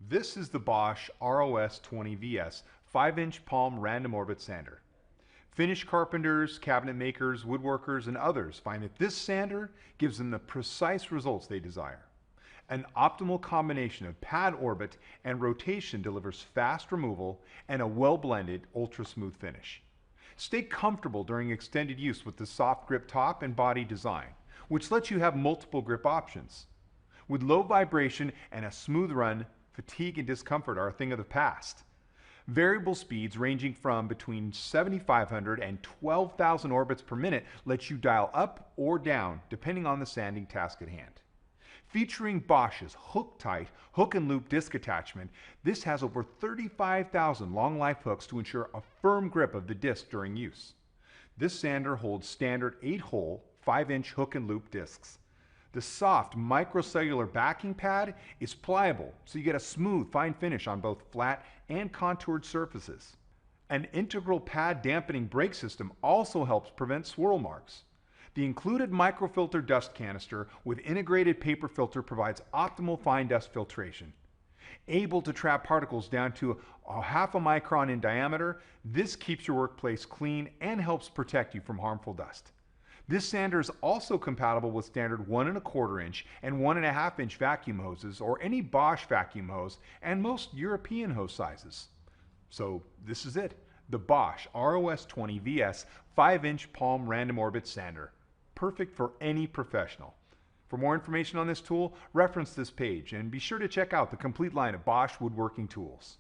This is the Bosch ROS20VS 5-inch palm random orbit sander. Finish carpenters, cabinet makers, woodworkers, and others find that this sander gives them the precise results they desire. An optimal combination of pad orbit and rotation delivers fast removal and a well-blended, ultra-smooth finish. Stay comfortable during extended use with the soft grip top and body design, which lets you have multiple grip options. With low vibration and a smooth run, fatigue and discomfort are a thing of the past. Variable speeds ranging from between 7,500 and 12,000 orbits per minute let you dial up or down depending on the sanding task at hand. Featuring Bosch's hook-tight hook and loop disc attachment, this has over 35,000 long life hooks to ensure a firm grip of the disc during use. This sander holds standard 8-hole, 5-inch hook and loop discs. The soft microcellular backing pad is pliable, so you get a smooth, fine finish on both flat and contoured surfaces. An integral pad dampening brake system also helps prevent swirl marks. The included microfilter dust canister with integrated paper filter provides optimal fine dust filtration. Able to trap particles down to a half a micron in diameter, this keeps your workplace clean and helps protect you from harmful dust. This sander is also compatible with standard 1 1/4 inch and 1 1/2 inch vacuum hoses or any Bosch vacuum hose and most European hose sizes. So this is it, the Bosch ROS20VS 5-inch palm random orbit sander. Perfect for any professional. For more information on this tool, reference this page and be sure to check out the complete line of Bosch woodworking tools.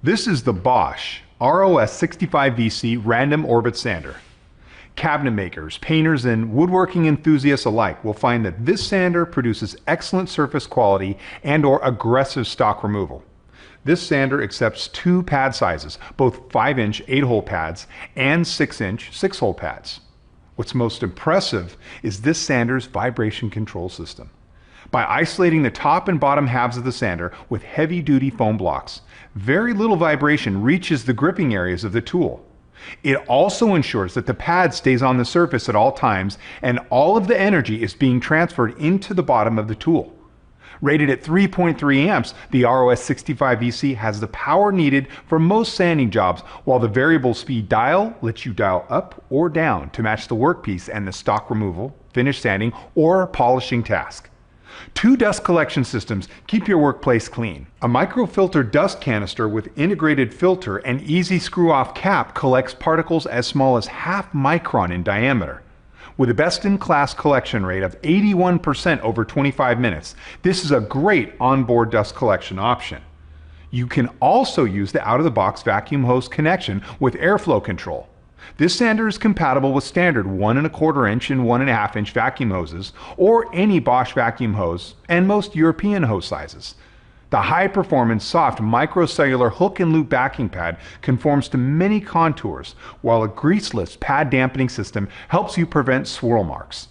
This is the Bosch ROS65VC Random Orbit Sander. Cabinet makers, painters, and woodworking enthusiasts alike will find that this sander produces excellent surface quality and/or aggressive stock removal. This sander accepts two pad sizes, both 5-inch 8-hole pads and 6-inch 6-hole pads. What's most impressive is this sander's vibration control system. By isolating the top and bottom halves of the sander with heavy-duty foam blocks, very little vibration reaches the gripping areas of the tool. It also ensures that the pad stays on the surface at all times and all of the energy is being transferred into the bottom of the tool. Rated at 3.3 amps, the ROS65VC has the power needed for most sanding jobs, while the variable speed dial lets you dial up or down to match the workpiece and the stock removal, finish sanding, or polishing task. Two dust collection systems keep your workplace clean. A microfilter dust canister with integrated filter and easy screw-off cap collects particles as small as half micron in diameter. With a best-in-class collection rate of 81% over 25 minutes, this is a great onboard dust collection option. You can also use the out-of-the-box vacuum hose connection with airflow control. This sander is compatible with standard 1 1/4 inch and 1 1/2 inch vacuum hoses, or any Bosch vacuum hose, and most European hose sizes. The high-performance, soft, microcellular hook and loop backing pad conforms to many contours, while a greaseless pad dampening system helps you prevent swirl marks.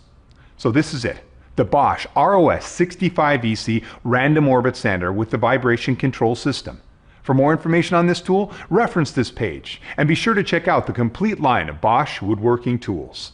So this is it, the Bosch ROS65VC Random Orbit Sander with the vibration control system. For more information on this tool, reference this page, and be sure to check out the complete line of Bosch woodworking tools.